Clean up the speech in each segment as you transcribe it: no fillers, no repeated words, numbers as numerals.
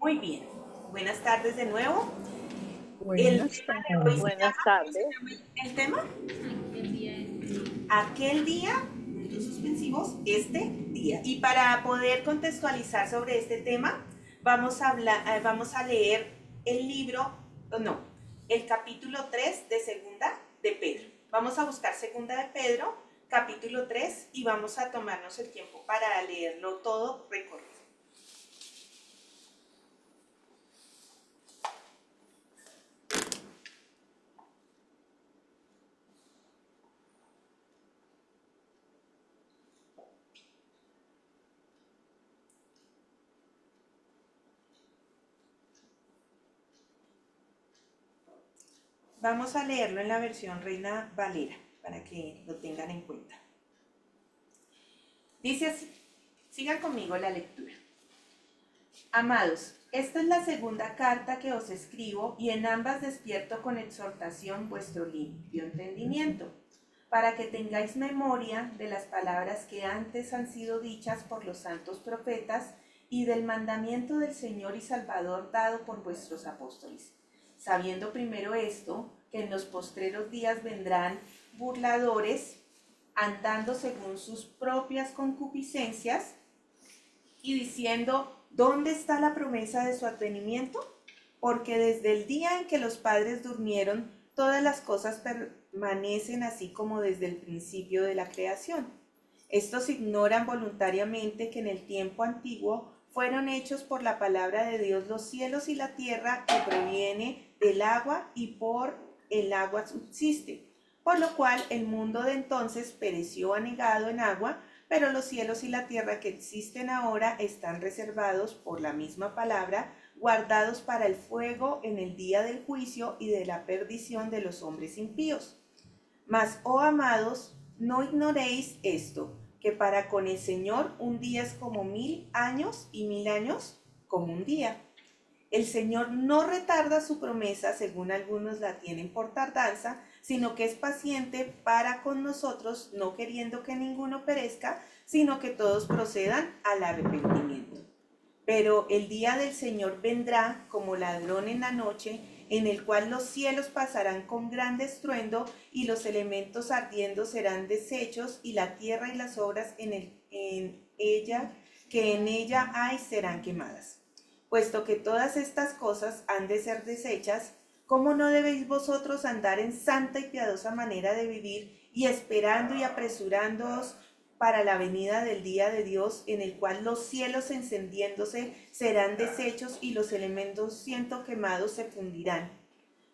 Muy bien, buenas tardes de nuevo. El Buenas tema de hoy se tardes. Buenas llama, ¿cómo se tardes. llama el tema? Aquel día, puntos suspensivos, este día. Y para poder contextualizar sobre este tema, vamos a leer el libro, no, el capítulo 3 de Segunda de Pedro. Vamos a buscar Segunda de Pedro, capítulo 3, y vamos a tomarnos el tiempo para leerlo todo recorrido. Vamos a leerlo en la versión Reina Valera para que lo tengan en cuenta. Dice así, sigan conmigo la lectura. Amados, esta es la segunda carta que os escribo y en ambas despierto con exhortación vuestro limpio entendimiento, para que tengáis memoria de las palabras que antes han sido dichas por los santos profetas y del mandamiento del Señor y Salvador dado por vuestros apóstoles, sabiendo primero esto, que en los postreros días vendrán burladores, andando según sus propias concupiscencias y diciendo, ¿dónde está la promesa de su advenimiento? Porque desde el día en que los padres durmieron, todas las cosas permanecen así como desde el principio de la creación. Estos ignoran voluntariamente que en el tiempo antiguo fueron hechos por la palabra de Dios los cielos y la tierra que proviene del agua y por el agua subsiste, por lo cual el mundo de entonces pereció anegado en agua, pero los cielos y la tierra que existen ahora están reservados por la misma palabra, guardados para el fuego en el día del juicio y de la perdición de los hombres impíos. Mas, oh amados, no ignoréis esto, que para con el Señor un día es como 1000 años y 1000 años como un día. El Señor no retarda su promesa, según algunos la tienen por tardanza, sino que es paciente para con nosotros, no queriendo que ninguno perezca, sino que todos procedan al arrepentimiento. Pero el día del Señor vendrá como ladrón en la noche, en el cual los cielos pasarán con gran estruendo y los elementos ardiendo serán deshechos y la tierra y las obras en ella que en ella hay serán quemadas. Puesto que todas estas cosas han de ser deshechas, ¿cómo no debéis vosotros andar en santa y piadosa manera de vivir y esperando y apresurándoos para la venida del día de Dios, en el cual los cielos encendiéndose serán deshechos y los elementos siendo quemados se fundirán?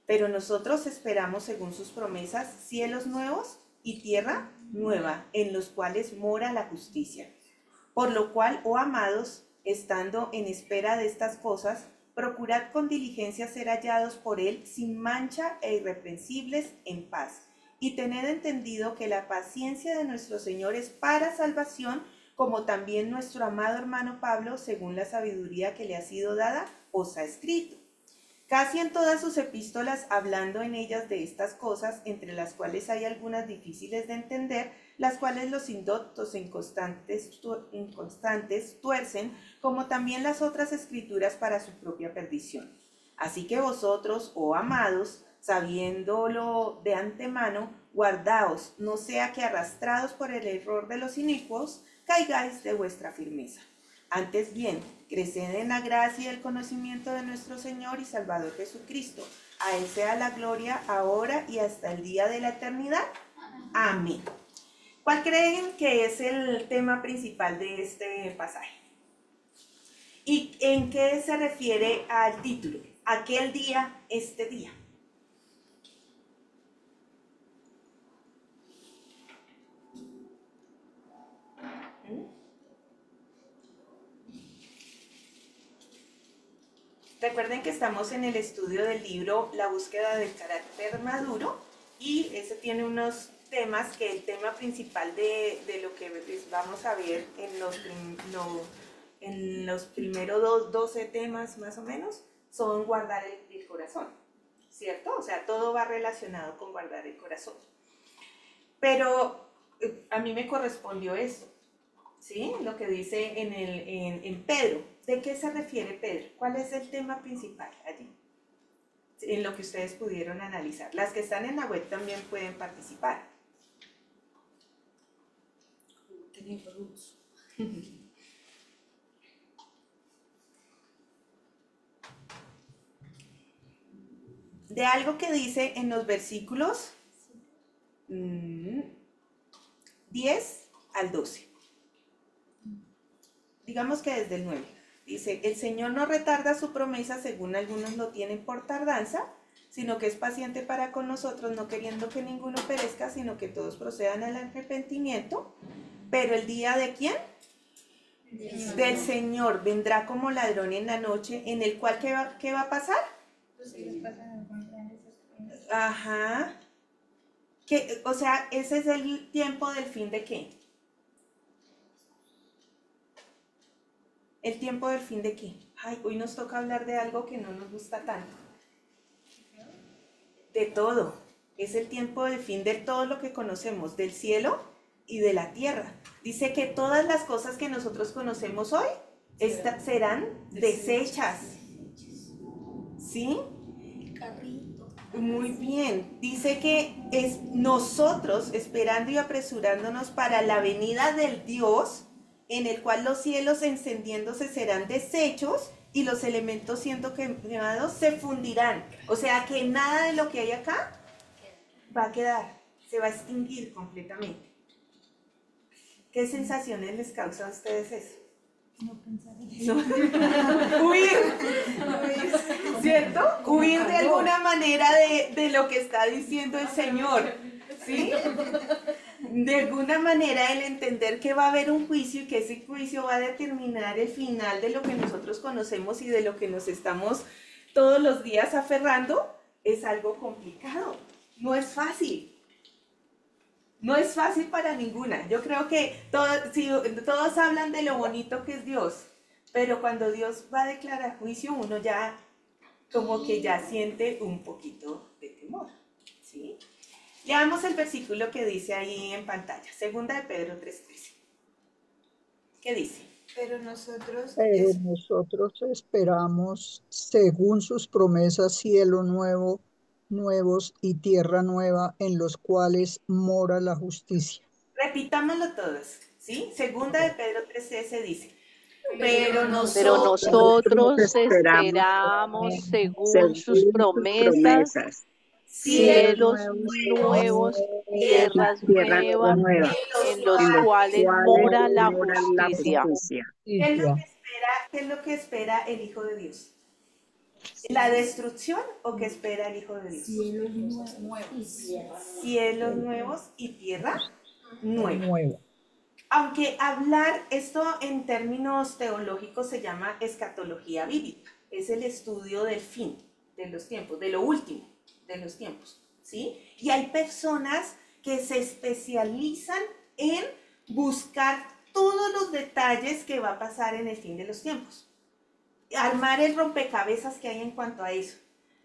Pero nosotros esperamos, según sus promesas, cielos nuevos y tierra nueva, en los cuales mora la justicia. Por lo cual, oh amados, estando en espera de estas cosas, procurad con diligencia ser hallados por él sin mancha e irreprensibles en paz. Y tened entendido que la paciencia de nuestro Señor es para salvación, como también nuestro amado hermano Pablo, según la sabiduría que le ha sido dada, os ha escrito. Casi en todas sus epístolas, hablando en ellas de estas cosas, entre las cuales hay algunas difíciles de entender, las cuales los indoctos e inconstantes tuercen, como también las otras escrituras para su propia perdición. Así que vosotros, oh amados, sabiéndolo de antemano, guardaos, no sea que arrastrados por el error de los inicuos, caigáis de vuestra firmeza. Antes bien, creced en la gracia y el conocimiento de nuestro Señor y Salvador Jesucristo. A Él sea la gloria ahora y hasta el día de la eternidad. Amén. ¿Cuál creen que es el tema principal de este pasaje? ¿Y en qué se refiere al título? Aquel día, este día. Recuerden que estamos en el estudio del libro La búsqueda del carácter maduro y ese tiene unos temas que el tema principal de lo que vamos a ver en los primeros 12 temas más o menos son guardar el corazón, ¿cierto? O sea, todo va relacionado con guardar el corazón. Pero a mí me correspondió esto. ¿sí? Lo que dice en Pedro. ¿De qué se refiere Pedro? ¿Cuál es el tema principal allí? En lo que ustedes pudieron analizar. Las que están en la web también pueden participar. De algo que dice en los versículos 10 al 12. Digamos que desde el 9. Dice, el Señor no retarda su promesa según algunos lo tienen por tardanza, sino que es paciente para con nosotros, no queriendo que ninguno perezca, sino que todos procedan al arrepentimiento. Pero el día ¿de quién? Del Señor vendrá como ladrón en la noche, en el cual ¿qué va a pasar? Ajá. O sea, ese es el tiempo del fin de qué. ¿El tiempo del fin de qué? Ay, hoy nos toca hablar de algo que no nos gusta tanto. De todo. Es el tiempo del fin de todo lo que conocemos, del cielo y de la tierra. Dice que todas las cosas que nosotros conocemos hoy serán desechas. ¿Sí? Muy bien. Dice que es nosotros esperando y apresurándonos para la venida del Dios, en el cual los cielos encendiéndose serán deshechos y los elementos siendo quemados se fundirán. O sea que nada de lo que hay acá va a quedar, se va a extinguir completamente. ¿Qué sensaciones les causa a ustedes eso? No pensar en eso. No. Huir, ¿cierto? Huir de alguna manera de lo que está diciendo el Señor, ¿sí? De alguna manera el entender que va a haber un juicio y que ese juicio va a determinar el final de lo que nosotros conocemos y de lo que nos estamos todos los días aferrando, es algo complicado, no es fácil. No es fácil para ninguna. Yo creo que todos hablan de lo bonito que es Dios, pero cuando Dios va a declarar juicio, uno ya como que ya siente un poquito de temor, ¿sí? Leamos el versículo que dice ahí en pantalla, segunda de Pedro 3:13. ¿Qué dice? Pero nosotros esperamos, según sus promesas, cielo nuevo, nuevos y tierra nueva, en los cuales mora la justicia. Repitámoslo todos, ¿sí? Segunda de Pedro 3:13 dice, Pero nosotros esperamos, según sus promesas, cielos nuevos, tierras nuevas, en los cuales mora la justicia. ¿Qué es lo que espera el Hijo de Dios? ¿La destrucción o qué espera el Hijo de Dios? Cielos nuevos y tierra nueva. Aunque hablar esto en términos teológicos se llama escatología bíblica, es el estudio del fin de los tiempos, de lo último de los tiempos, ¿sí? Y hay personas que se especializan en buscar todos los detalles que va a pasar en el fin de los tiempos. Armar el rompecabezas que hay en cuanto a eso,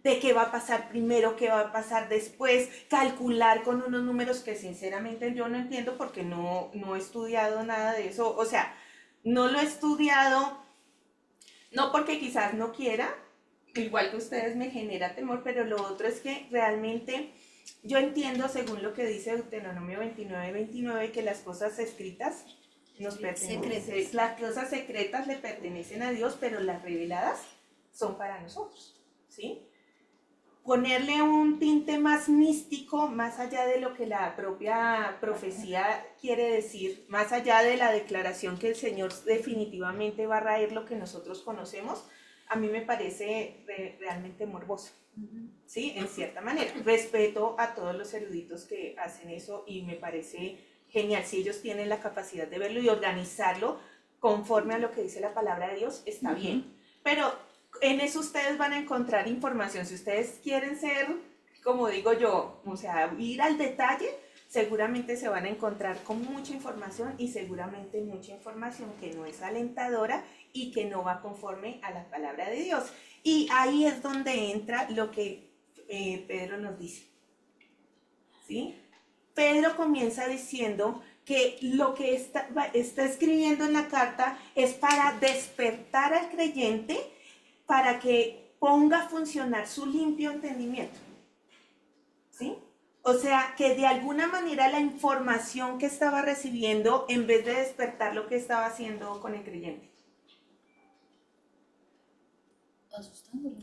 de qué va a pasar primero, qué va a pasar después, calcular con unos números que sinceramente yo no entiendo porque no he estudiado nada de eso, o sea, no lo he estudiado, no porque quizás no quiera, igual que ustedes me genera temor, pero lo otro es que realmente yo entiendo, según lo que dice Deuteronomio 29:29, que las cosas escritas nos pertenecen, las cosas secretas le pertenecen a Dios, pero las reveladas son para nosotros, ¿sí? Ponerle un tinte más místico, más allá de lo que la propia profecía quiere decir, más allá de la declaración que el Señor definitivamente va a raer lo que nosotros conocemos, a mí me parece realmente morboso, ¿sí? En cierta manera. Respeto a todos los eruditos que hacen eso y me parece genial, si ellos tienen la capacidad de verlo y organizarlo conforme a lo que dice la palabra de Dios, está bien. Pero en eso ustedes van a encontrar información. Si ustedes quieren ser, como digo yo, o sea, ir al detalle, seguramente se van a encontrar con mucha información y seguramente mucha información que no es alentadora y que no va conforme a la palabra de Dios. Y ahí es donde entra lo que Pedro nos dice, ¿sí? Pedro comienza diciendo que lo que está escribiendo en la carta es para despertar al creyente para que ponga a funcionar su limpio entendimiento. ¿Sí? O sea, que de alguna manera la información que estaba recibiendo, en vez de despertar, lo que estaba haciendo con el creyente.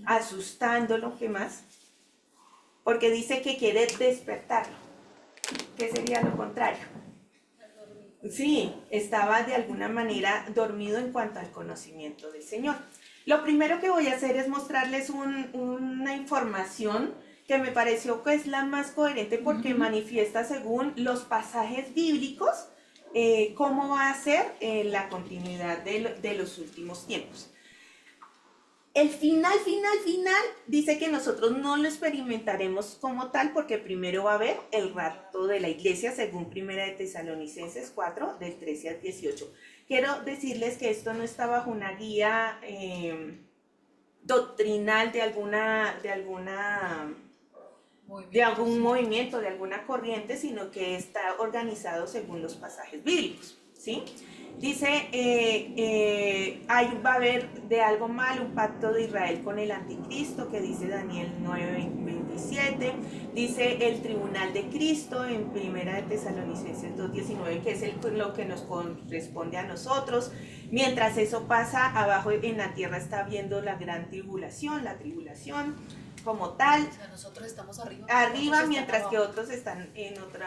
Asustándolo, ¿qué más? Porque dice que quiere despertarlo. ¿Qué sería lo contrario? Sí, estaba de alguna manera dormido en cuanto al conocimiento del Señor. Lo primero que voy a hacer es mostrarles una información que me pareció que es la más coherente porque manifiesta según los pasajes bíblicos cómo va a ser la continuidad de los últimos tiempos. El final dice que nosotros no lo experimentaremos como tal porque primero va a haber el rapto de la iglesia según 1 de Tesalonicenses 4 del 13 al 18. Quiero decirles que esto no está bajo una guía doctrinal de algún movimiento, de alguna corriente, sino que está organizado según los pasajes bíblicos, ¿sí? Dice, ahí va a haber de algo mal un pacto de Israel con el anticristo, que dice Daniel 9:27, dice el tribunal de Cristo en 1 de Tesalonicenses 2:19, que es lo que nos corresponde a nosotros. Mientras eso pasa, abajo en la tierra está viendo la gran tribulación, la tribulación como tal. O sea, nosotros estamos arriba. Arriba, mientras que otros están en otro.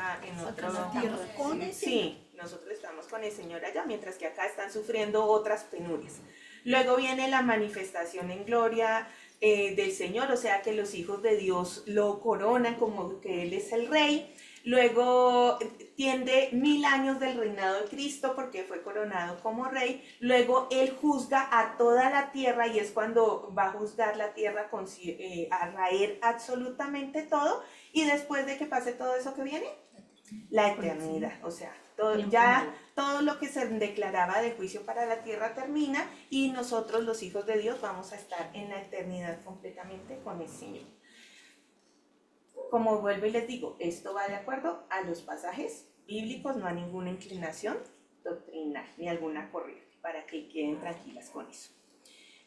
Sí, nosotros estamos con el Señor allá, mientras que acá están sufriendo otras penurias. Luego viene la manifestación en gloria del Señor, o sea que los hijos de Dios lo coronan como que Él es el Rey. Luego tiende 1000 años del reinado de Cristo porque fue coronado como rey. Luego Él juzga a toda la tierra y es cuando va a juzgar la tierra a raer absolutamente todo. Y después de que pase todo eso, ¿qué viene? La eternidad. O sea, todo lo que se declaraba de juicio para la tierra termina y nosotros los hijos de Dios vamos a estar en la eternidad completamente con el Señor. Como vuelvo y les digo, esto va de acuerdo a los pasajes bíblicos, no a ninguna inclinación doctrinal ni alguna corriente, para que queden tranquilas con eso.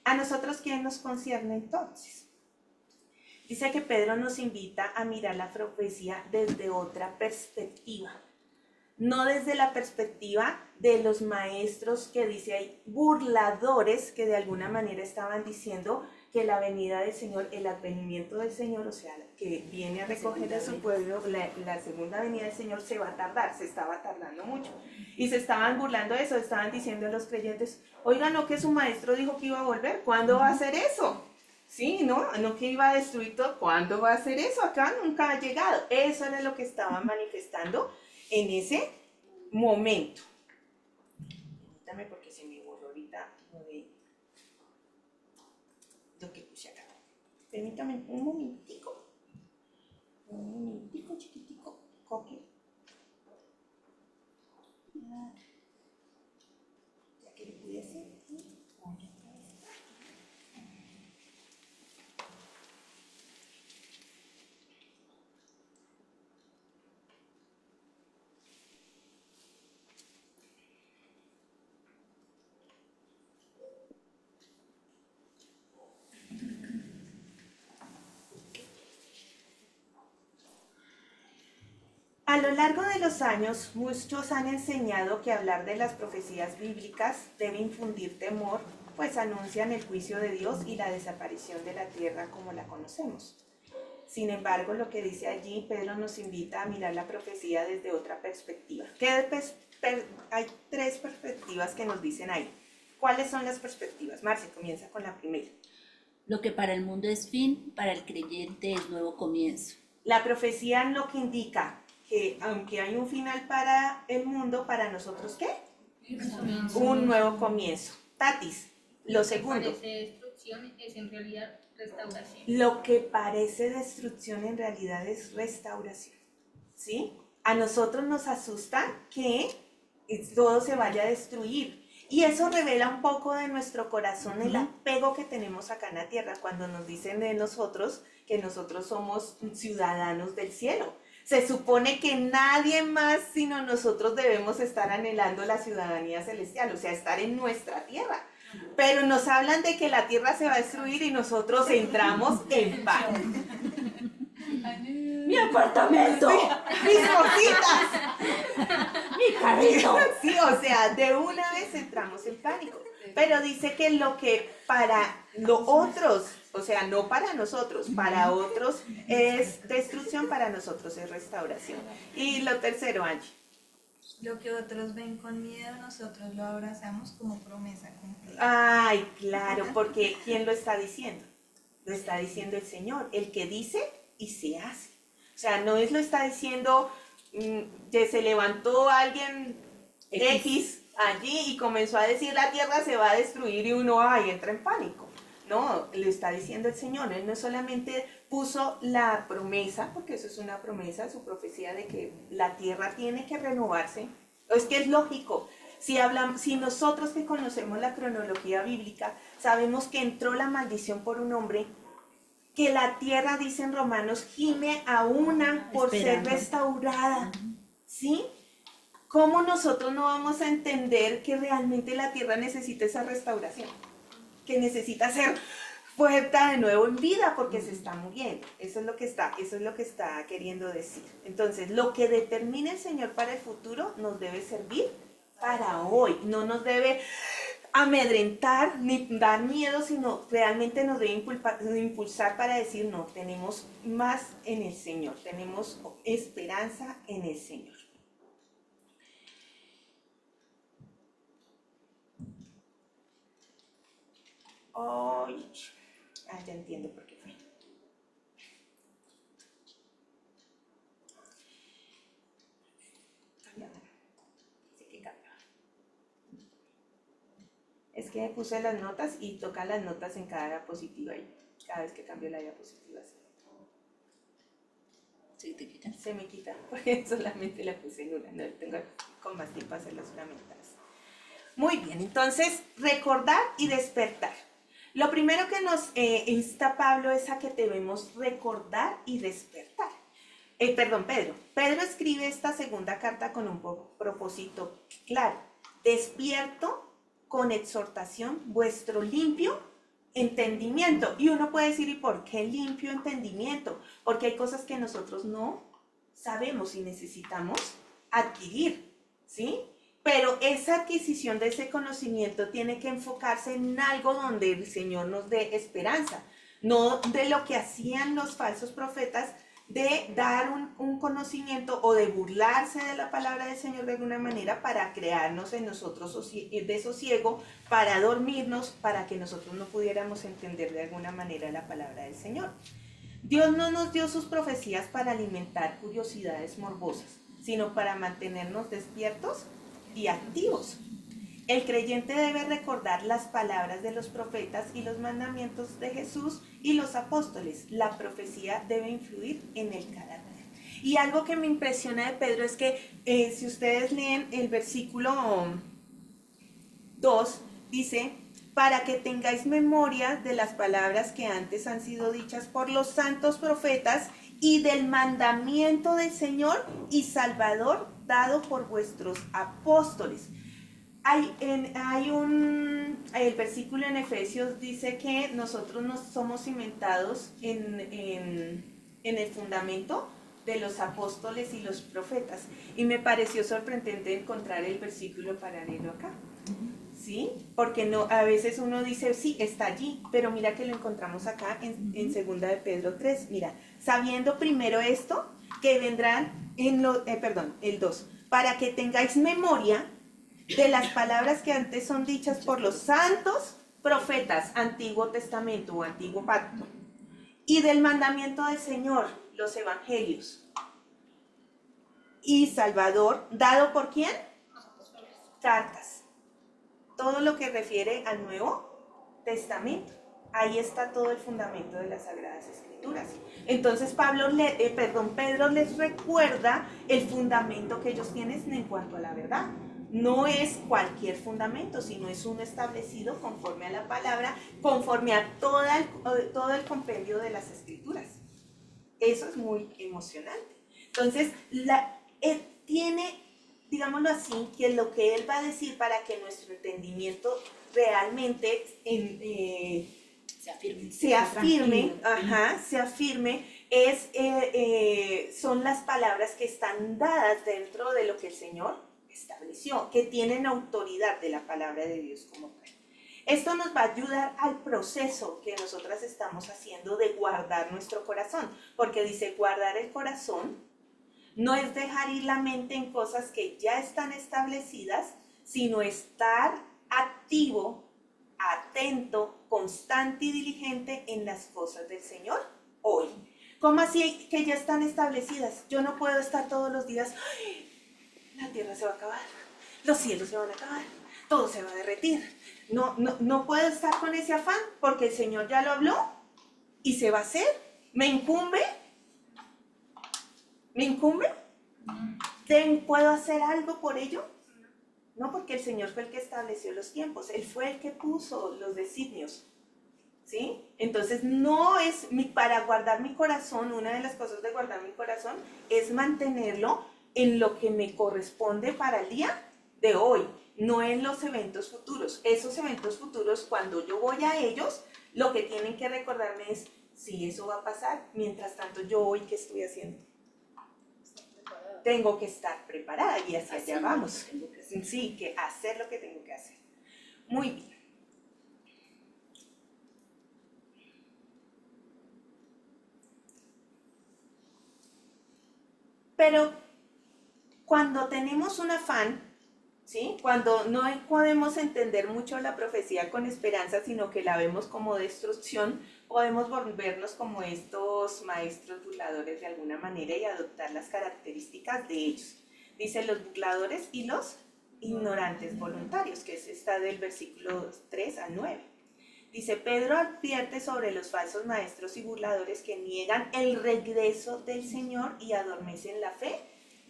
¿A nosotros qué nos concierne entonces? Dice que Pedro nos invita a mirar la profecía desde otra perspectiva, no desde la perspectiva de los maestros que dice ahí, burladores que de alguna manera estaban diciendo que la venida del Señor, el advenimiento del Señor, o sea, que viene a recoger a su pueblo, la segunda venida del Señor se va a tardar, se estaba tardando mucho. Y se estaban burlando de eso, estaban diciendo a los creyentes, oigan, ¿no que su maestro dijo que iba a volver? ¿Cuándo va a hacer eso? Sí, ¿no? No que iba a destruir todo, ¿cuándo va a hacer eso? Acá nunca ha llegado. Eso era lo que estaban manifestando en ese momento. Permítame porque se me borró ahorita lo que puse acá. Permítame un momentico. Chiquitico. Copio. Ya que lo pude hacer. A lo largo de los años, muchos han enseñado que hablar de las profecías bíblicas debe infundir temor, pues anuncian el juicio de Dios y la desaparición de la tierra como la conocemos. Sin embargo, lo que dice allí, Pedro nos invita a mirar la profecía desde otra perspectiva. Hay 3 perspectivas que nos dicen ahí. ¿Cuáles son las perspectivas? Marcia, comienza con la primera. Lo que para el mundo es fin, para el creyente es nuevo comienzo. La profecía lo que indica que aunque hay un final para el mundo, para nosotros, ¿qué? Un nuevo comienzo. Tatis, lo segundo. Lo que parece destrucción es en realidad restauración. Lo que parece destrucción en realidad es restauración. ¿Sí? A nosotros nos asusta que todo se vaya a destruir. Y eso revela un poco de nuestro corazón, el apego que tenemos acá en la tierra, cuando nos dicen de nosotros que nosotros somos ciudadanos del cielo. Se supone que nadie más sino nosotros debemos estar anhelando la ciudadanía celestial, o sea, estar en nuestra tierra. Pero nos hablan de que la tierra se va a destruir y nosotros entramos en pánico. ¡Mi apartamento! Sí, ¡mis cositas! ¡Mi carrito! Sí, o sea, de una vez entramos en pánico. Pero dice que lo que para los otros, o sea, no para nosotros, para otros es destrucción, para nosotros es restauración. Y lo tercero, Angie. Lo que otros ven con miedo, nosotros lo abrazamos como promesa cumplida. Ay, claro, porque ¿quién lo está diciendo? Lo está diciendo el Señor, el que dice y se hace. O sea, no es lo está diciendo que se levantó alguien X allí y comenzó a decir la tierra se va a destruir y uno entra en pánico. No, lo está diciendo el Señor. Él no solamente puso la promesa, porque eso es una promesa, su profecía de que la tierra tiene que renovarse. Es que es lógico. Si nosotros que conocemos la cronología bíblica, sabemos que entró la maldición por un hombre, que la tierra, dicen Romanos, gime a una por ser restaurada. ¿Sí? ¿Cómo nosotros no vamos a entender que realmente la tierra necesita esa restauración? Que necesita ser puesta de nuevo en vida porque se está muriendo. Eso es lo que está queriendo decir. Entonces, lo que determina el Señor para el futuro nos debe servir para hoy. No nos debe amedrentar ni dar miedo, sino realmente nos debe impulsar para decir, no, tenemos más en el Señor, tenemos esperanza en el Señor. Ya entiendo por qué fue. Sí que cambia. Es que puse las notas y tocan las notas en cada diapositiva y cada vez que cambio la diapositiva se me quita, porque solamente la puse en una, no tengo con más tiempo hacerlas fragmentadas. Muy bien, entonces recordar y despertar. Lo primero que nos insta Pablo es a que debemos recordar y despertar. Pedro. Pedro escribe esta segunda carta con un propósito claro. Despierto con exhortación vuestro limpio entendimiento. Y uno puede decir, ¿y por qué limpio entendimiento? Porque hay cosas que nosotros no sabemos y necesitamos adquirir, ¿sí? Pero esa adquisición de ese conocimiento tiene que enfocarse en algo donde el Señor nos dé esperanza, no de lo que hacían los falsos profetas, de dar un conocimiento o de burlarse de la palabra del Señor de alguna manera para crearnos en nosotros desosiego, para dormirnos, para que nosotros no pudiéramos entender de alguna manera la palabra del Señor. Dios no nos dio sus profecías para alimentar curiosidades morbosas, sino para mantenernos despiertos y activos. El creyente debe recordar las palabras de los profetas y los mandamientos de Jesús y los apóstoles. La profecía debe influir en el carácter. Y algo que me impresiona de Pedro es que si ustedes leen el versículo 2, dice, para que tengáis memoria de las palabras que antes han sido dichas por los santos profetas y del mandamiento del Señor y Salvador dado por vuestros apóstoles. El versículo en Efesios dice que nosotros no somos cimentados en el fundamento de los apóstoles y los profetas. Y me pareció sorprendente encontrar el versículo paralelo acá. ¿Sí? Porque no, a veces uno dice, sí, está allí, pero mira que lo encontramos acá en 2 de Pedro 3. Mira, sabiendo primero esto, que vendrán el 2, para que tengáis memoria de las palabras que antes son dichas por los santos profetas, Antiguo Testamento o Antiguo Pacto, y del mandamiento del Señor, los evangelios, y Salvador, ¿dado por quién? Cartas. Todo lo que refiere al Nuevo Testamento. Ahí está todo el fundamento de las Sagradas Escrituras. Entonces Pedro les recuerda el fundamento que ellos tienen en cuanto a la verdad. No es cualquier fundamento, sino es uno establecido conforme a la palabra, conforme a todo el compendio de las Escrituras. Eso es muy emocionante. Entonces, tiene, digámoslo así, que lo que él va a decir para que nuestro entendimiento realmente se afirme, son las palabras que están dadas dentro de lo que el Señor estableció, que tienen autoridad de la palabra de Dios como tal. Esto nos va a ayudar al proceso que nosotras estamos haciendo de guardar nuestro corazón, porque dice guardar el corazón no es dejar ir la mente en cosas que ya están establecidas, sino estar activo, atento, constante y diligente en las cosas del Señor hoy. ¿Cómo así que ya están establecidas? Yo no puedo estar todos los días, ¡ay! La tierra se va a acabar, los cielos se van a acabar, todo se va a derretir. No puedo estar con ese afán porque el Señor ya lo habló y se va a hacer. ¿Me incumbe? ¿Me incumbe? ¿Puedo hacer algo por ello? No, porque el Señor fue el que estableció los tiempos, Él fue el que puso los designios, ¿sí? Entonces no es para guardar mi corazón, una de las cosas de guardar mi corazón es mantenerlo en lo que me corresponde para el día de hoy, no en los eventos futuros. Esos eventos futuros, cuando yo voy a ellos, lo que tienen que recordarme es, si eso va a pasar, mientras tanto yo hoy, ¿qué estoy haciendo? Tengo que estar preparada y hacia allá vamos. Sí, que hacer lo que tengo que hacer. Muy bien. Pero cuando tenemos un afán, ¿sí? Cuando no podemos entender mucho la profecía con esperanza, sino que la vemos como destrucción, podemos volvernos como estos maestros burladores de alguna manera y adoptar las características de ellos. Dice los burladores y los ignorantes voluntarios, que está del versículo 3 al 9. Dice, Pedro advierte sobre los falsos maestros y burladores que niegan el regreso del Señor y adormecen la fe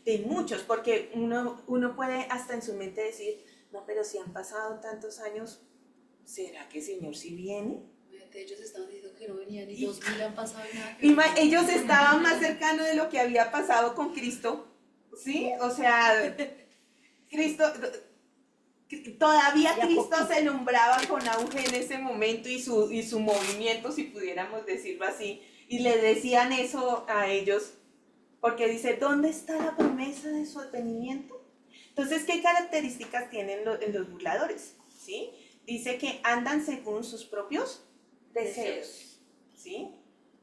de muchos, porque uno puede hasta en su mente decir, no, pero si han pasado tantos años, ¿será que el Señor sí viene? Ellos estaban diciendo que no venían y 2000 han pasado y nada. Ellos estaban más cercanos de lo que había pasado con Cristo, ¿sí? O sea, todavía Cristo se nombraba con auge en ese momento y su movimiento, si pudiéramos decirlo así, y le decían eso a ellos, porque dice, ¿dónde está la promesa de su advenimiento? Entonces, ¿qué características tienen los burladores? ¿Sí? Dice que andan según sus propios deseos, ¿sí?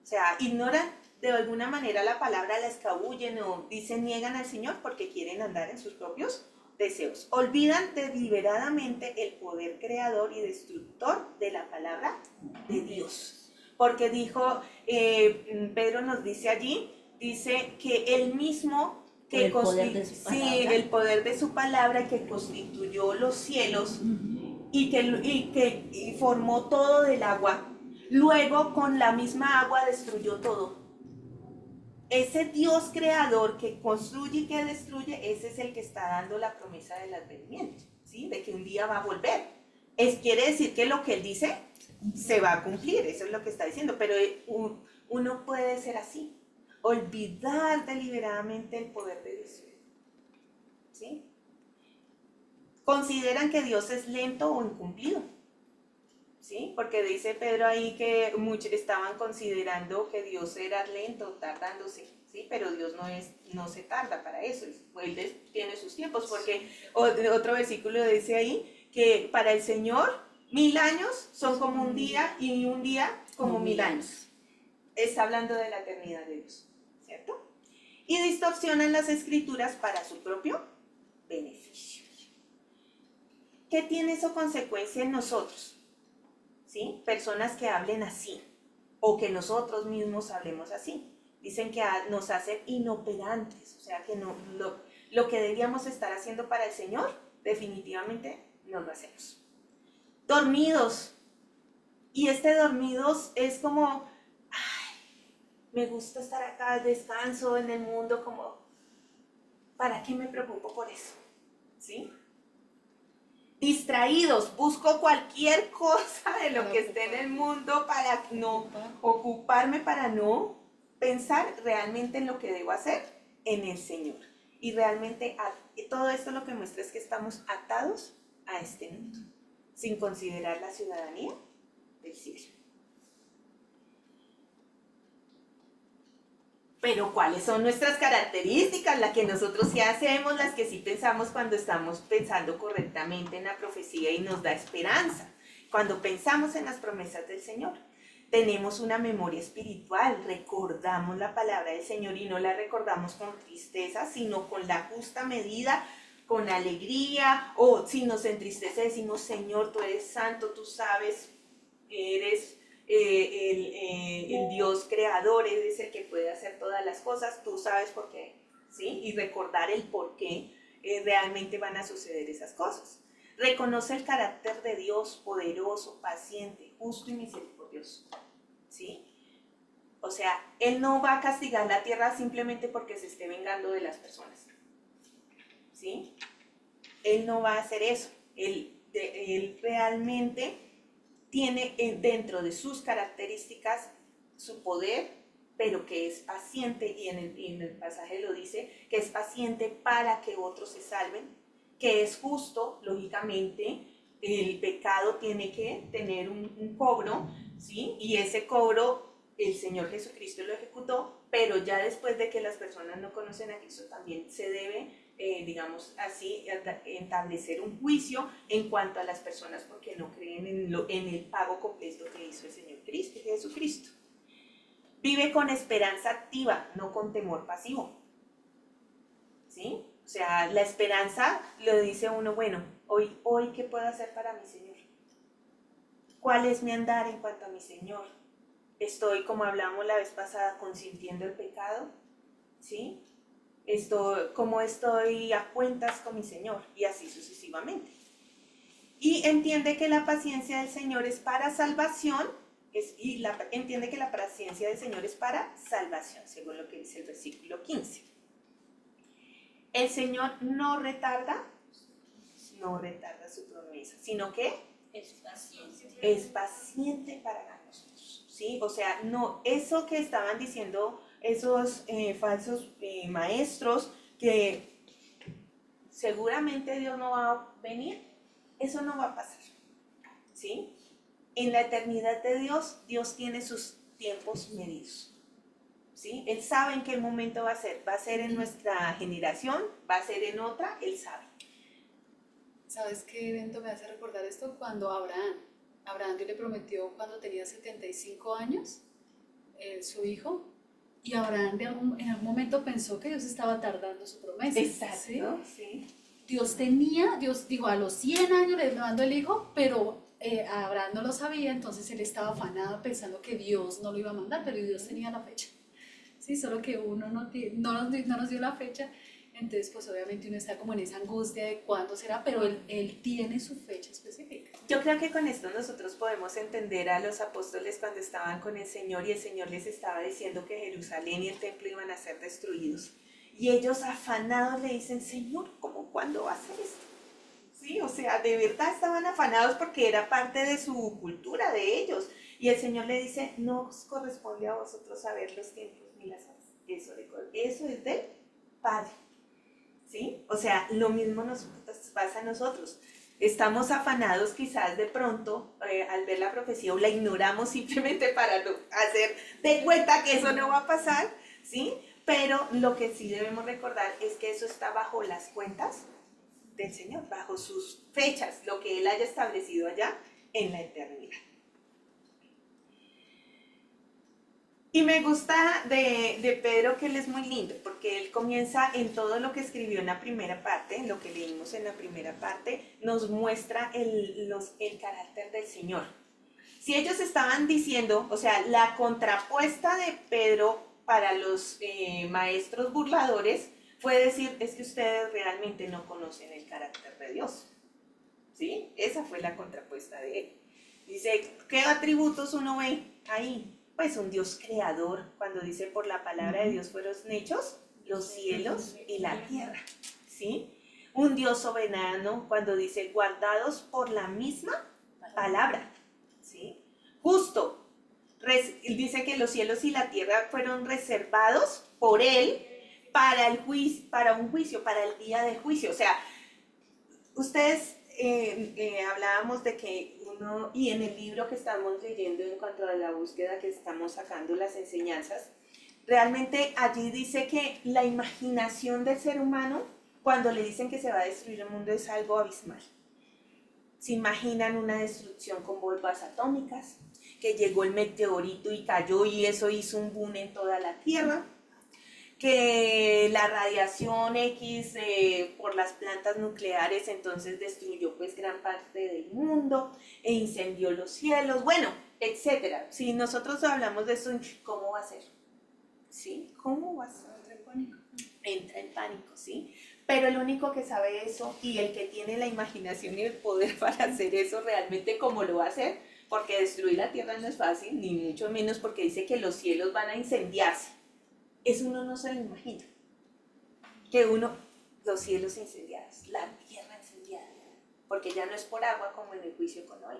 O sea, ignoran de alguna manera la palabra, la escabullen o dicen niegan al Señor porque quieren andar en sus propios deseos. Olvidan deliberadamente el poder creador y destructor de la palabra de Dios. Porque dijo, Pedro nos dice allí, dice que él mismo que el poder de su palabra que constituyó los cielos y que formó todo del agua, luego con la misma agua destruyó todo. Ese Dios creador que construye y que destruye, ese es el que está dando la promesa del advenimiento, ¿sí? De que un día va a volver. Quiere decir que lo que él dice se va a cumplir, eso es lo que está diciendo, pero uno puede ser así, olvidar deliberadamente el poder de Dios, ¿sí? Consideran que Dios es lento o incumplido, ¿sí? Porque dice Pedro ahí que muchos estaban considerando que Dios era lento, tardándose, ¿sí? Pero Dios no se tarda para eso, Él tiene sus tiempos, porque otro versículo dice ahí que para el Señor 1000 años son como un día y un día como 1000 años. Está hablando de la eternidad de Dios, ¿cierto? Y distorsionan las escrituras para su propio beneficio. ¿Qué tiene eso consecuencia en nosotros? ¿Sí? Personas que hablen así, o que nosotros mismos hablemos así. Dicen que nos hacen inoperantes, o sea que lo que debíamos estar haciendo para el Señor, definitivamente no lo hacemos. Dormidos. Y dormidos es como, ay, me gusta estar acá, descanso en el mundo, como, ¿para qué me preocupo por eso? ¿Sí? Distraídos, busco cualquier cosa de lo que esté en el mundo para no ocuparme, para no pensar realmente en lo que debo hacer en el Señor. Y realmente todo esto lo que muestra es que estamos atados a este mundo, sin considerar la ciudadanía del cielo. Pero ¿cuáles son nuestras características? Las que nosotros sí hacemos, las que sí pensamos cuando estamos pensando correctamente en la profecía y nos da esperanza. Cuando pensamos en las promesas del Señor, tenemos una memoria espiritual, recordamos la palabra del Señor y no la recordamos con tristeza, sino con la justa medida, con alegría, o si nos entristece decimos, Señor, tú eres santo, tú sabes que eres el Dios creador, eres el que puede hacer todas las cosas, tú sabes por qué, ¿sí? Y recordar el por qué realmente van a suceder esas cosas. Reconoce el carácter de Dios poderoso, paciente, justo y misericordioso, ¿sí? O sea, Él no va a castigar la tierra simplemente porque se esté vengando de las personas, ¿sí? Él no va a hacer eso. Él realmente tiene dentro de sus características su poder, pero que es paciente, y en el pasaje lo dice, que es paciente para que otros se salven, que es justo, lógicamente, el pecado tiene que tener un cobro, ¿sí? Y ese cobro el Señor Jesucristo lo ejecutó, pero ya después de que las personas no conocen a Cristo también se debe, digamos así, establecer un juicio en cuanto a las personas porque no creen en el pago completo que hizo el Señor Jesucristo. Vive con esperanza activa, no con temor pasivo, ¿sí? O sea, la esperanza lo dice uno, bueno, hoy ¿qué puedo hacer para mi Señor? ¿Cuál es mi andar en cuanto a mi Señor? Estoy, como hablamos la vez pasada, consintiendo el pecado, ¿sí? ¿Cómo estoy a cuentas con mi Señor? Y así sucesivamente. Y entiende que la paciencia del Señor es para salvación, entiende que la paciencia del Señor es para salvación, según lo que dice el versículo 15. El Señor no retarda su promesa, sino que es paciente para nosotros, ¿sí? O sea, no, eso que estaban diciendo esos falsos maestros, que seguramente Dios no va a venir, eso no va a pasar, ¿sí? En la eternidad de Dios, Dios tiene sus tiempos medidos, ¿sí? Él sabe en qué momento va a ser en nuestra generación, va a ser en otra, Él sabe. ¿Sabes qué evento me hace recordar esto? Cuando Abraham Dios le prometió cuando tenía 75 años, su hijo, y Abraham en algún momento pensó que Dios estaba tardando su promesa. Exacto, ¿sí? Dios dijo, a los 100 años le mando el hijo, pero Abraham no lo sabía, entonces él estaba afanado pensando que Dios no lo iba a mandar, pero Dios tenía la fecha. Sí, solo que uno no nos dio la fecha. Entonces, pues obviamente uno está como en esa angustia de cuándo será, pero él tiene su fecha específica. Yo creo que con esto nosotros podemos entender a los apóstoles cuando estaban con el Señor y el Señor les estaba diciendo que Jerusalén y el templo iban a ser destruidos. Y ellos afanados le dicen, Señor, ¿cuándo va a ser esto? Sí, o sea, de verdad estaban afanados porque era parte de su cultura, de ellos. Y el Señor le dice, no os corresponde a vosotros saber los tiempos ni las horas. Eso es del Padre. ¿Sí? O sea, lo mismo nos pasa a nosotros. Estamos afanados quizás de pronto al ver la profecía o la ignoramos simplemente para no hacer de cuenta que eso no va a pasar, ¿sí? Pero lo que sí debemos recordar es que eso está bajo las cuentas del Señor, bajo sus fechas, lo que Él haya establecido allá en la eternidad. Y me gusta de Pedro que él es muy lindo, porque él comienza en todo lo que escribió en la primera parte, en lo que leímos en la primera parte, nos muestra el carácter del Señor. Si ellos estaban diciendo, o sea, la contrapuesta de Pedro para los maestros burladores fue decir, es que ustedes realmente no conocen el carácter de Dios. ¿Sí? Esa fue la contrapuesta de él. Dice, ¿qué atributos uno ve ahí? Pues un Dios creador, cuando dice por la palabra de Dios fueron hechos los cielos y la tierra, ¿sí? Un Dios soberano, cuando dice guardados por la misma palabra, ¿sí? Justo, dice que los cielos y la tierra fueron reservados por Él para el juicio, para un juicio, para el día del juicio. O sea, ustedes hablábamos de que uno, y en el libro que estamos leyendo en cuanto a la búsqueda que estamos sacando las enseñanzas, realmente allí dice que la imaginación del ser humano, cuando le dicen que se va a destruir el mundo, es algo abismal. Se imaginan una destrucción con bombas atómicas, que llegó el meteorito y cayó y eso hizo un boom en toda la Tierra, que la radiación X por las plantas nucleares entonces destruyó pues gran parte del mundo e incendió los cielos, bueno, etcétera. Si nosotros hablamos de eso, ¿cómo va a ser? ¿Sí? ¿Cómo va a ser? Entra en pánico. Entra en pánico, ¿sí? Pero el único que sabe eso y el que tiene la imaginación y el poder para hacer eso realmente, ¿cómo lo va a hacer? Porque destruir la tierra no es fácil, ni mucho menos porque dice que los cielos van a incendiarse. Eso uno no se lo imagina. Que los cielos incendiados, la tierra incendiada, porque ya no es por agua como en el juicio con Noé.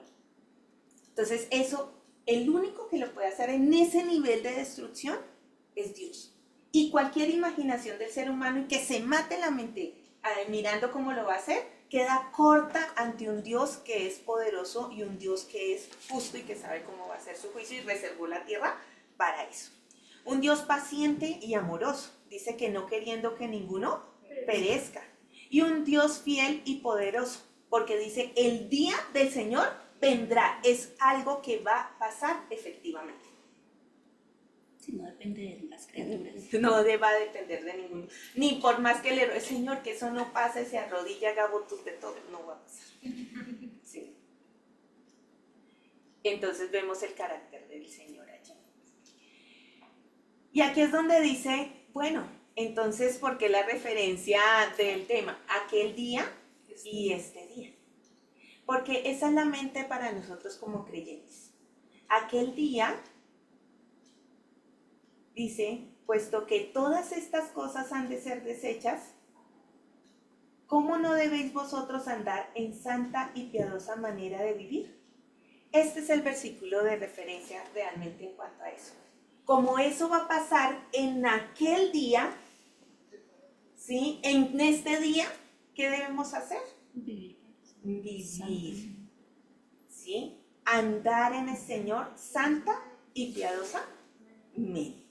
Entonces eso, el único que lo puede hacer en ese nivel de destrucción es Dios. Y cualquier imaginación del ser humano y que se mate la mente mirando cómo lo va a hacer, queda corta ante un Dios que es poderoso y un Dios que es justo y que sabe cómo va a ser su juicio y reservó la tierra para eso. Un Dios paciente y amoroso, dice que no queriendo que ninguno perezca. Y un Dios fiel y poderoso, porque dice el día del Señor vendrá, es algo que va a pasar efectivamente. Si no depende de las criaturas. No va a depender de ninguno. Ni por más que le Señor, que eso no pase, se arrodilla, haga votos de todo, no va a pasar. Sí. Entonces vemos el carácter del Señor allí. Y aquí es donde dice, bueno, entonces, ¿por qué la referencia del tema? Aquel día y este día. Porque esa es la mente para nosotros como creyentes. Aquel día dice, puesto que todas estas cosas han de ser deshechas, ¿cómo no debéis vosotros andar en santa y piadosa manera de vivir? Este es el versículo de referencia realmente en cuanto a eso. Como eso va a pasar en aquel día, ¿sí? En este día, ¿qué debemos hacer? Vivir. Vivir, ¿sí? Andar en el Señor santa y piadosamente.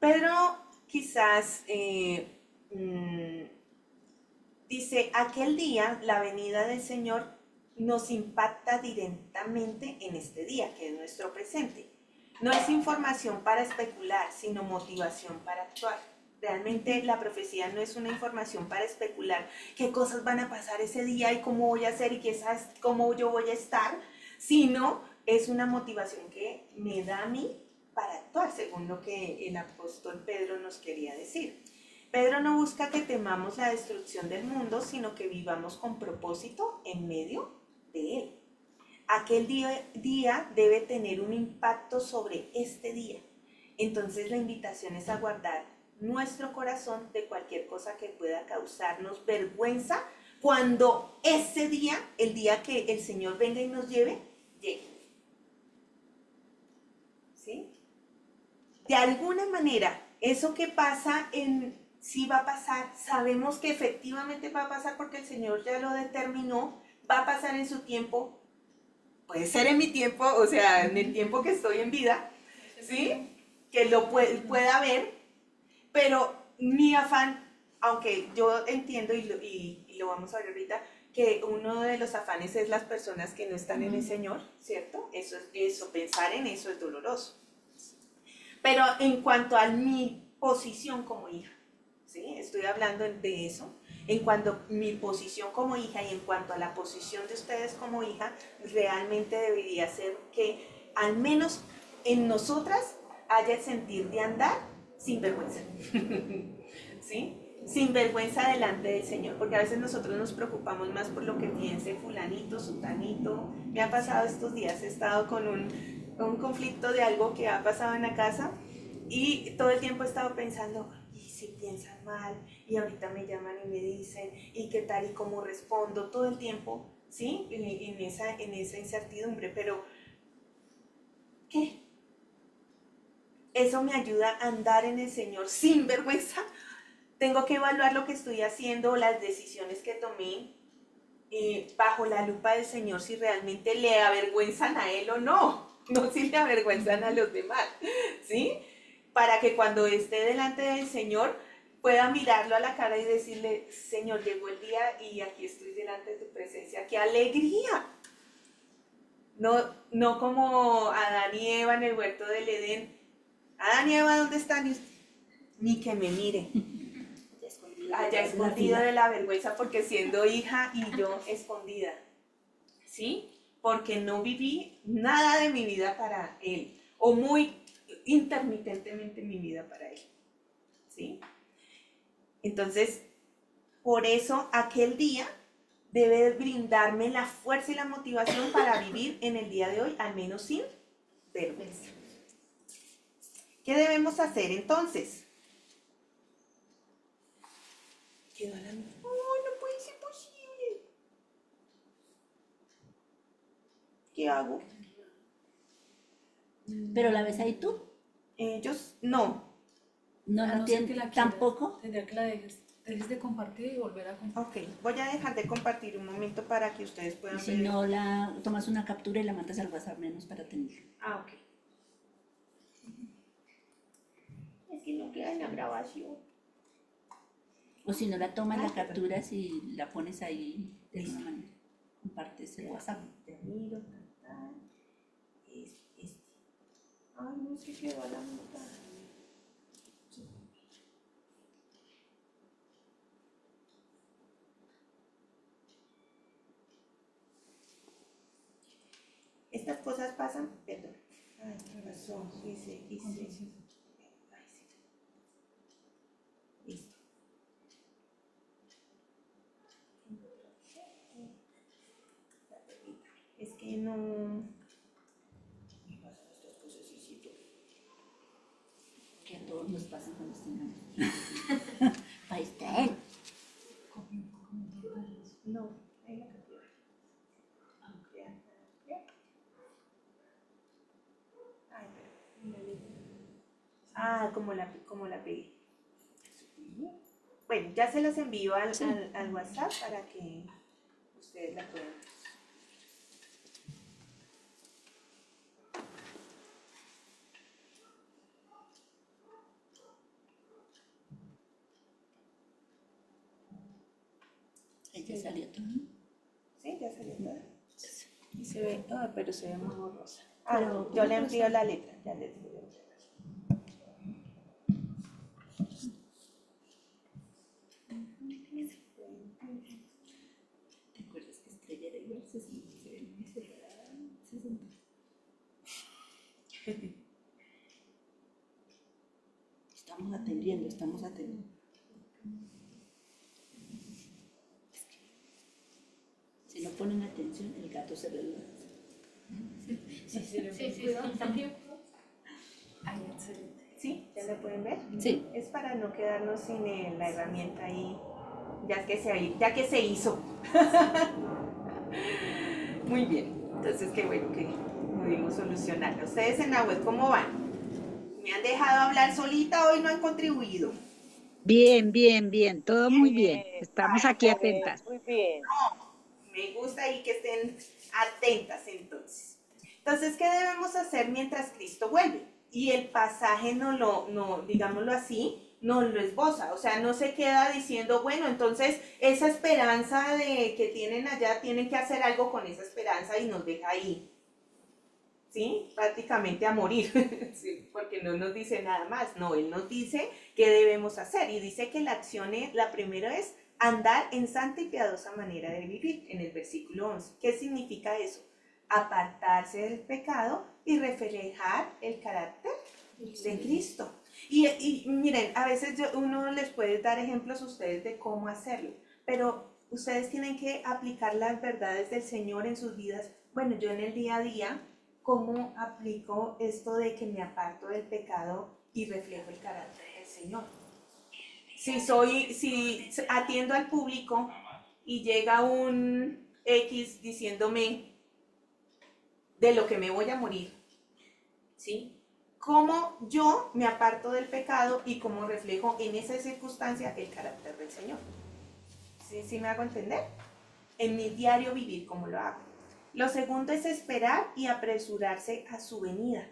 Pedro quizás dice, aquel día la venida del Señor nos impacta directamente en este día, que es nuestro presente. No es información para especular, sino motivación para actuar. Realmente la profecía no es una información para especular qué cosas van a pasar ese día y cómo voy a hacer y cómo yo voy a estar, sino es una motivación que me da a mí para actuar, según lo que el apóstol Pedro nos quería decir. Pedro no busca que temamos la destrucción del mundo, sino que vivamos con propósito en medio de él. Aquel día debe tener un impacto sobre este día. Entonces la invitación es a guardar nuestro corazón de cualquier cosa que pueda causarnos vergüenza cuando ese día, el día que el Señor venga y nos lleve, llegue. ¿Sí? De alguna manera, eso que pasa sí va a pasar, sabemos que efectivamente va a pasar porque el Señor ya lo determinó, va a pasar en su tiempo, puede ser en mi tiempo, o sea, en el tiempo que estoy en vida, ¿sí? Que lo pueda ver, pero mi afán, aunque yo entiendo y lo vamos a ver ahorita, que uno de los afanes es las personas que no están en el Señor, ¿cierto? Eso, pensar en eso es doloroso. Pero en cuanto a mi posición como hija, ¿sí? Estoy hablando de eso. En cuanto a mi posición como hija y en cuanto a la posición de ustedes como hija, realmente debería ser que al menos en nosotras haya el sentir de andar sin vergüenza. ¿Sí? Sin vergüenza delante del Señor, porque a veces nosotros nos preocupamos más por lo que piense fulanito, sutanito. Me ha pasado estos días, he estado con un conflicto de algo que ha pasado en la casa y todo el tiempo he estado pensando, ¿y si piensan mal, y ahorita me llaman y me dicen, y qué tal y cómo respondo, todo el tiempo, ¿sí? En esa incertidumbre, pero ¿qué? Eso me ayuda a andar en el Señor sin vergüenza. Tengo que evaluar lo que estoy haciendo, las decisiones que tomé, bajo la lupa del Señor, si realmente le avergüenzan a Él o no, no si le avergüenzan a los demás, ¿sí? Para que cuando esté delante del Señor pueda mirarlo a la cara y decirle, Señor, llegó el día y aquí estoy delante de tu presencia, ¡qué alegría! No como Adán y Eva en el huerto del Edén. Adán y Eva, ¿dónde están? Ni que me mire. Allá escondida de la vergüenza porque siendo hija y yo escondida, ¿sí? Porque no viví nada de mi vida para Él, o muy intermitentemente mi vida para Él, ¿sí? Entonces, por eso aquel día debe brindarme la fuerza y la motivación para vivir en el día de hoy, al menos sin vergüenza. ¿Qué debemos hacer entonces? Quedó a la mitad. ¡Oh, no puede ser posible! ¿Qué hago? ¿Pero la ves ahí tú? Ellos, no. No, A no no ser que tiene, la quieras, tampoco. tendría que la dejes de compartir y volver a compartir. Ok, voy a dejar de compartir un momento para que ustedes Y puedan si ver. no, tomas una captura y la mandas al WhatsApp menos para tenerla. Ah, ok. Es que no queda en la grabación. O si no, la tomas, la capturas y la pones ahí de alguna manera. Compartes el WhatsApp. Te miro, tal. Este. Ay, no se quedó a la mitad. Estas cosas pasan, perdón. Ay, qué razón. Hice. Ay, sí. Listo. Es que no. Me pasan estas cosas y sí, Que a todos nos pasa cuando estamos. Ahí está él. no, ahí la cambié. Ay, como la pegué. Bueno, ya se las envío al WhatsApp para que ustedes la puedan ver. Ahí ya salió todo. ¿Sí? ¿Ya salió toda? Y se ve, pero se ve muy borrosa. Pero, Yo le envío la letra, ya les voy a enviar. ¿Te acuerdas que Estrella era igual? Se ve muy separada. Estamos atendiendo. Si no ponen atención, el gato se reduce. Sí. Ay, excelente. ¿Sí? ¿Ya la pueden ver? Sí. Es para no quedarnos sin la herramienta ahí, ya que se hizo. Muy bien. Entonces, qué bueno que pudimos solucionarlo. ¿Ustedes en la web cómo van? ¿Me han dejado hablar solita? Hoy no han contribuido. Bien, todo muy bien. Estamos aquí atentas. Muy bien. Me gusta ahí que estén atentas entonces. Entonces, ¿qué debemos hacer mientras Cristo vuelve? Y el pasaje digámoslo así, nos lo esboza. O sea, no se queda diciendo, bueno, entonces esa esperanza que tienen allá, tienen que hacer algo con esa esperanza y nos deja ahí. ¿Sí? Prácticamente a morir. Sí, porque no nos dice nada más. No, Él nos dice qué debemos hacer. Y dice que la primera es andar en santa y piadosa manera de vivir, en el versículo 11. ¿Qué significa eso? Apartarse del pecado y reflejar el carácter de Cristo. Y miren, a veces uno les puede dar ejemplos a ustedes de cómo hacerlo, pero ustedes tienen que aplicar las verdades del Señor en sus vidas. Bueno, yo en el día a día, ¿cómo aplico esto de que me aparto del pecado y reflejo el carácter del Señor? si atiendo al público y llega un X diciéndome de lo que me voy a morir, ¿sí? ¿Cómo yo me aparto del pecado y cómo reflejo en esa circunstancia el carácter del Señor? ¿Sí me hago entender? En mi diario vivir, ¿cómo lo hago? Lo segundo es esperar y apresurarse a su venida.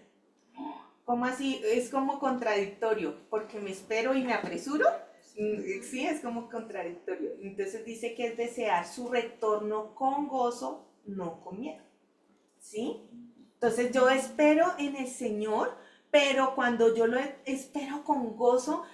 ¿Cómo así? Es como contradictorio, porque me espero y me apresuro. Sí, es como contradictorio. Entonces dice que es desear su retorno con gozo, no con miedo. ¿Sí? Entonces yo espero en el Señor, pero cuando yo lo espero con gozo,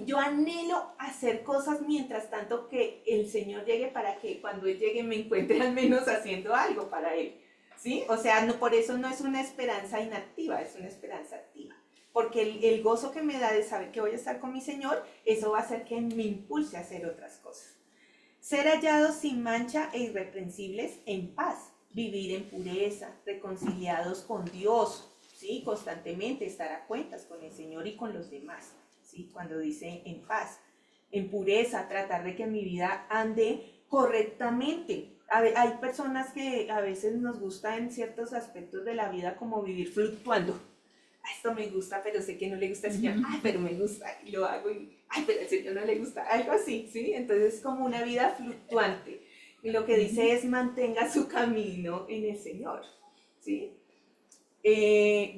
yo anhelo hacer cosas mientras tanto que el Señor llegue, para que cuando Él llegue me encuentre al menos haciendo algo para Él. ¿Sí? O sea, no, por eso no es una esperanza inactiva, es una esperanza activa. Porque el gozo que me da de saber que voy a estar con mi Señor, eso va a hacer que me impulse a hacer otras cosas. Ser hallados sin mancha e irreprensibles en paz, vivir en pureza, reconciliados con Dios, ¿sí? Constantemente estar a cuentas con el Señor y con los demás, ¿sí? Cuando dice en paz, en pureza, tratar de que mi vida ande correctamente. Hay personas que a veces nos gusta en ciertos aspectos de la vida como vivir fluctuando. Esto me gusta, pero sé que no le gusta al Señor. Ay, pero me gusta y lo hago. Ay, pero al Señor no le gusta. Algo así, ¿sí? Entonces es como una vida fluctuante. Y lo que dice es mantenga su camino en el Señor, ¿sí?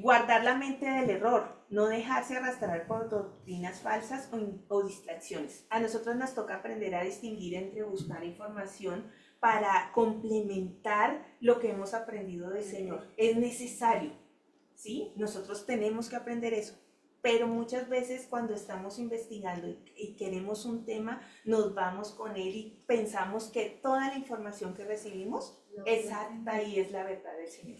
Guardar la mente del error, no dejarse arrastrar por doctrinas falsas o distracciones. A nosotros nos toca aprender a distinguir entre buscar información para complementar lo que hemos aprendido del Señor. Es necesario, ¿sí? Nosotros tenemos que aprender eso. Pero muchas veces cuando estamos investigando y queremos un tema, nos vamos con él y pensamos que toda la información que recibimos, exacta y es la verdad del Señor.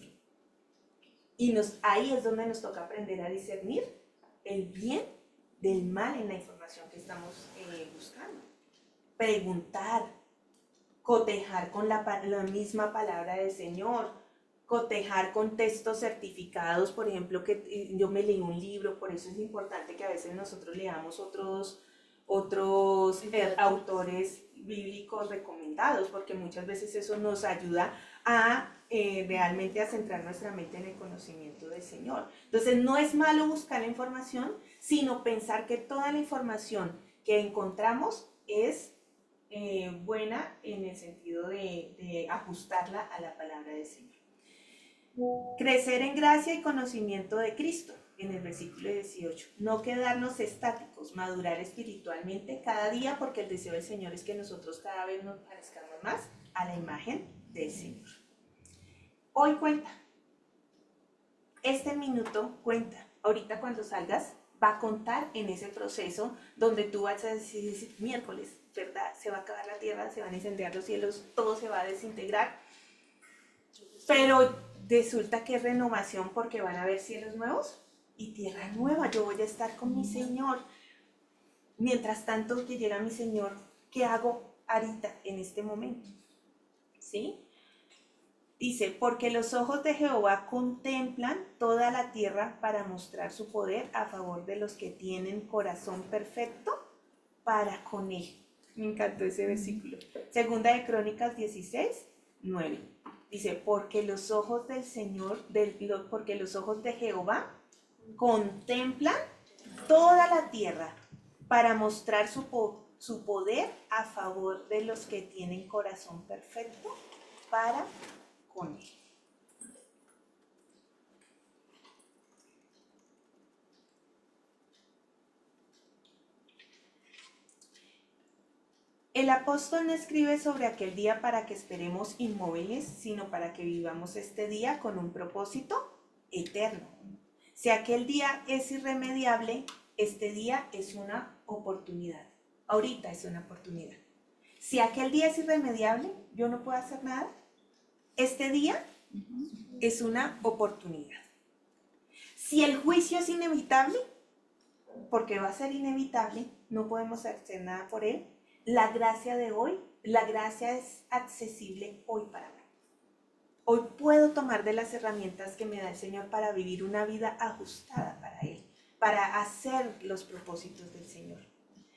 Y ahí es donde nos toca aprender a discernir el bien del mal en la información que estamos buscando. Preguntar, cotejar con la misma palabra del Señor, cotejar con textos certificados, por ejemplo, que yo me leí un libro, por eso es importante que a veces nosotros leamos otros autores bíblicos recomendados, porque muchas veces eso nos ayuda a realmente a centrar nuestra mente en el conocimiento del Señor. Entonces no es malo buscar la información, sino pensar que toda la información que encontramos es buena en el sentido de ajustarla a la palabra del Señor. Crecer en gracia y conocimiento de Cristo, en el versículo 18. No quedarnos estáticos, madurar espiritualmente cada día, porque el deseo del Señor es que nosotros cada vez nos parezcamos más a la imagen del Señor. Hoy cuenta. Este minuto cuenta. Ahorita cuando salgas va a contar en ese proceso donde tú vas a decir miércoles, ¿verdad? Se va a acabar la tierra, se van a incendiar los cielos, todo se va a desintegrar. Pero resulta que es renovación porque van a haber cielos nuevos y tierra nueva. Yo voy a estar con mi Señor. Mientras tanto que llega mi Señor, ¿qué hago ahorita en este momento? ¿Sí? Dice, porque los ojos de Jehová contemplan toda la tierra para mostrar su poder a favor de los que tienen corazón perfecto para con él. Me encantó ese versículo. Segunda de Crónicas 16, 9. Dice, porque los ojos del Señor, porque los ojos de Jehová contemplan toda la tierra para mostrar su poder a favor de los que tienen corazón perfecto para con él. El apóstol no escribe sobre aquel día para que esperemos inmóviles, sino para que vivamos este día con un propósito eterno. Si aquel día es irremediable, este día es una oportunidad. Ahorita es una oportunidad. Si aquel día es irremediable, yo no puedo hacer nada. Este día es una oportunidad. Si el juicio es inevitable, porque va a ser inevitable, no podemos hacer nada por él. La gracia de hoy, la gracia es accesible hoy para mí. Hoy puedo tomar de las herramientas que me da el Señor para vivir una vida ajustada para Él, para hacer los propósitos del Señor.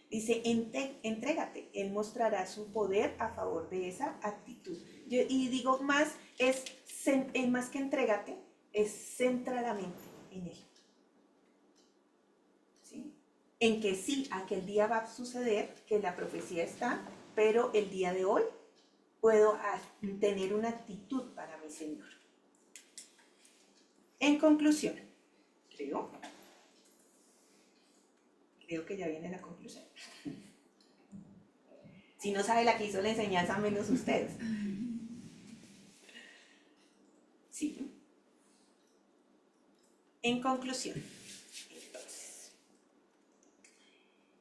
Dice, entrégate, Él mostrará su poder a favor de esa actitud. Y digo más, es más que entrégate, es centra la mente en Él. ¿Sí? En que sí, aquel día va a suceder, que la profecía está, pero el día de hoy puedo tener una actitud para mi Señor. En conclusión, creo que ya viene la conclusión. Si no sabe la que hizo la enseñanza, menos ustedes. Sí. En conclusión, entonces,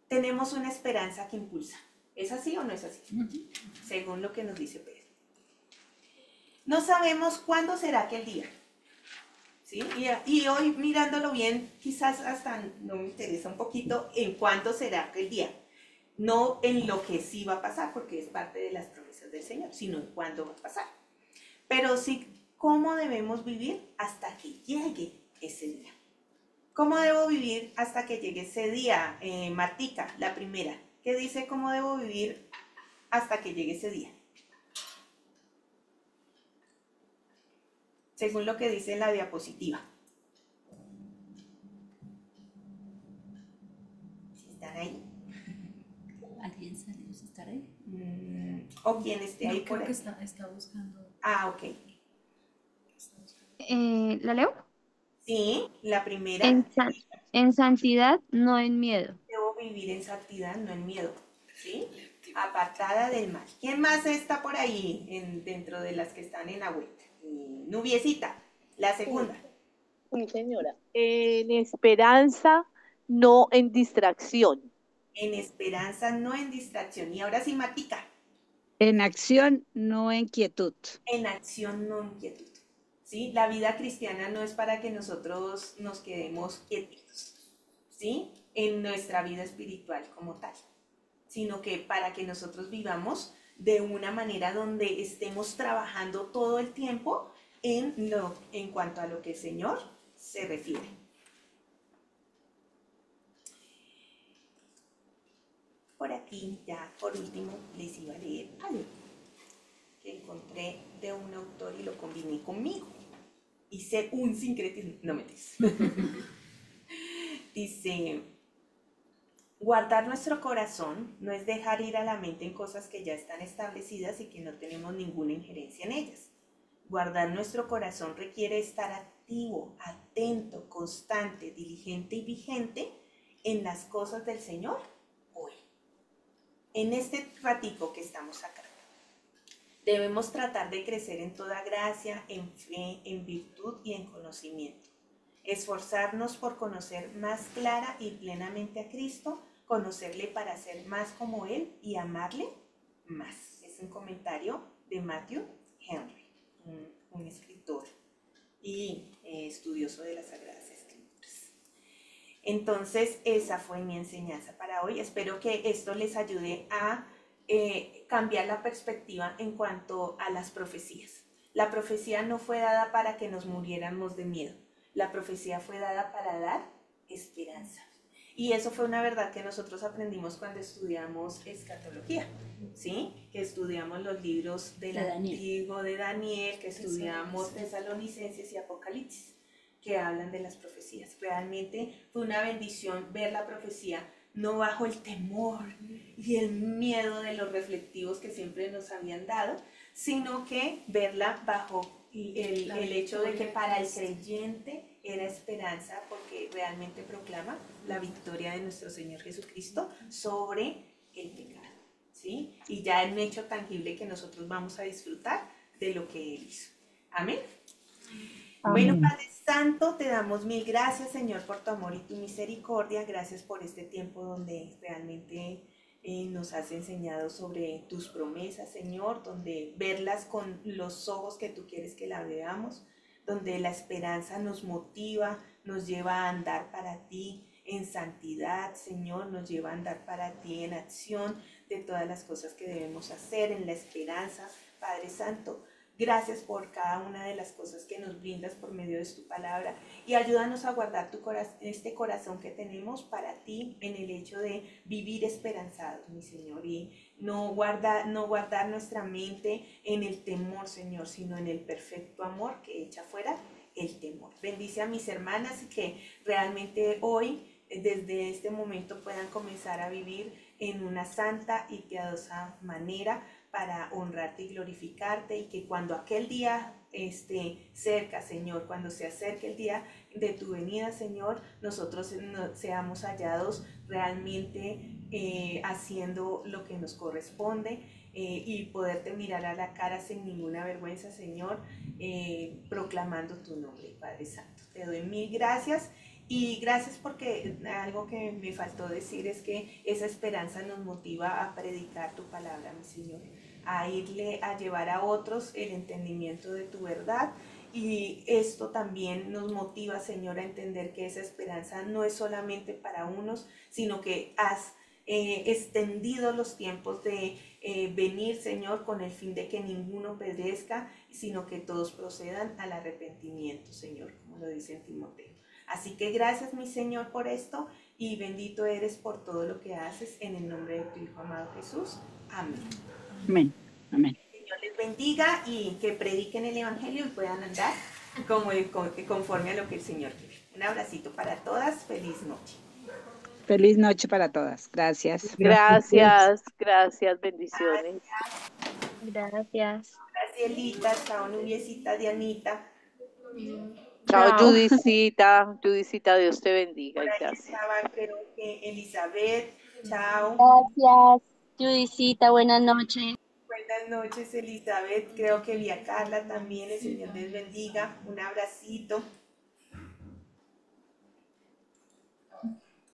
tenemos una esperanza que impulsa. ¿Es así o no es así? Según lo que nos dice Pedro. No sabemos cuándo será aquel día. ¿Sí? Y hoy mirándolo bien, quizás hasta no me interesa un poquito en cuándo será aquel día. No en lo que sí va a pasar, porque es parte de las promesas del Señor, sino en cuándo va a pasar. Pero sí, cómo debemos vivir hasta que llegue ese día. ¿Cómo debo vivir hasta que llegue ese día? Martica, la primera, ¿qué dice cómo debo vivir hasta que llegue ese día? Según lo que dice en la diapositiva. ¿Están ahí? ¿Alguien salió? ¿Estará ahí? O quien esté ahí por creo ahí. que está buscando. Ah, ok. ¿La leo? Sí, la primera. En santidad, no en miedo. Debo vivir en santidad, no en miedo. ¿Sí? Apartada del mal. ¿Quién más está por ahí dentro de las que están en la web? Nubiecita, la segunda. Sí, señora. En esperanza, no en distracción. En esperanza, no en distracción. Y ahora sí, Matica. En acción, no en quietud. En acción, no en quietud. ¿Sí? La vida cristiana no es para que nosotros nos quedemos quietos, ¿sí? En nuestra vida espiritual como tal, sino que para que nosotros vivamos de una manera donde estemos trabajando todo el tiempo en cuanto a lo que el Señor se refiere. Por aquí, ya por último, les iba a leer algo que encontré de un autor y lo combiné conmigo. Hice un sincretismo, no me dices. Dice, guardar nuestro corazón no es dejar ir a la mente en cosas que ya están establecidas y que no tenemos ninguna injerencia en ellas. Guardar nuestro corazón requiere estar activo, atento, constante, diligente y vigente en las cosas del Señor hoy. En este ratico que estamos acá, debemos tratar de crecer en toda gracia, en fe, en virtud y en conocimiento. Esforzarnos por conocer más clara y plenamente a Cristo, conocerle para ser más como Él y amarle más. Es un comentario de Matthew Henry, un escritor y estudioso de las Sagradas Escrituras. Entonces, esa fue mi enseñanza para hoy. Espero que esto les ayude a cambiar la perspectiva en cuanto a las profecías. La profecía no fue dada para que nos muriéramos de miedo. La profecía fue dada para dar esperanza. Y eso fue una verdad que nosotros aprendimos cuando estudiamos escatología, ¿sí? Que estudiamos los libros del Antiguo de Daniel, que estudiamos Tesalonicenses y Apocalipsis, que hablan de las profecías. Realmente fue una bendición ver la profecía no bajo el temor y el miedo de los reflectivos que siempre nos habían dado, sino que verla bajo el hecho de que para el creyente era esperanza, porque realmente proclama la victoria de nuestro Señor Jesucristo sobre el pecado, ¿sí? Y ya un hecho tangible que nosotros vamos a disfrutar de lo que Él hizo. Amén. Bueno, Padre Santo, te damos mil gracias, Señor, por tu amor y tu misericordia. Gracias por este tiempo donde realmente nos has enseñado sobre tus promesas, Señor, donde verlas con los ojos que tú quieres que la veamos, donde la esperanza nos motiva, nos lleva a andar para ti en santidad, Señor, nos lleva a andar para ti en acción de todas las cosas que debemos hacer, en la esperanza, Padre Santo. Gracias por cada una de las cosas que nos brindas por medio de tu palabra y ayúdanos a guardar este corazón que tenemos para ti en el hecho de vivir esperanzados, mi Señor, y no guardar nuestra mente en el temor, Señor, sino en el perfecto amor que echa fuera el temor. Bendice a mis hermanas y que realmente hoy, desde este momento, puedan comenzar a vivir en una santa y piadosa manera para honrarte y glorificarte, y que cuando aquel día esté cerca, Señor, cuando se acerque el día de tu venida, Señor, nosotros seamos hallados realmente haciendo lo que nos corresponde, y poderte mirar a la cara sin ninguna vergüenza, Señor, proclamando tu nombre, Padre Santo. Te doy mil gracias. Y gracias porque algo que me faltó decir es que esa esperanza nos motiva a predicar tu palabra, mi Señor, a llevar a otros el entendimiento de tu verdad. Y esto también nos motiva, Señor, a entender que esa esperanza no es solamente para unos, sino que has extendido los tiempos de venir, Señor, con el fin de que ninguno perezca, sino que todos procedan al arrepentimiento, Señor, como lo dice en Timoteo. Así que gracias, mi Señor, por esto, y bendito eres por todo lo que haces, en el nombre de tu Hijo amado Jesús. Amén. Amén. Amén. Señor les bendiga y que prediquen el Evangelio y puedan andar conforme a lo que el Señor quiere. Un abracito para todas. Feliz noche. Feliz noche para todas. Gracias. Gracias, bendiciones. Gracias. Gracielita, chao, Nubiecita, Dianita. Chao, Chao. Judicita. Judicita, Dios te bendiga y Por ahí gracias. estaba, creo que Elizabeth. Chao. Gracias, Judicita, buenas noches. Buenas noches, Elizabeth. Creo que vi a Carla también. El Señor les bendiga. Un abracito.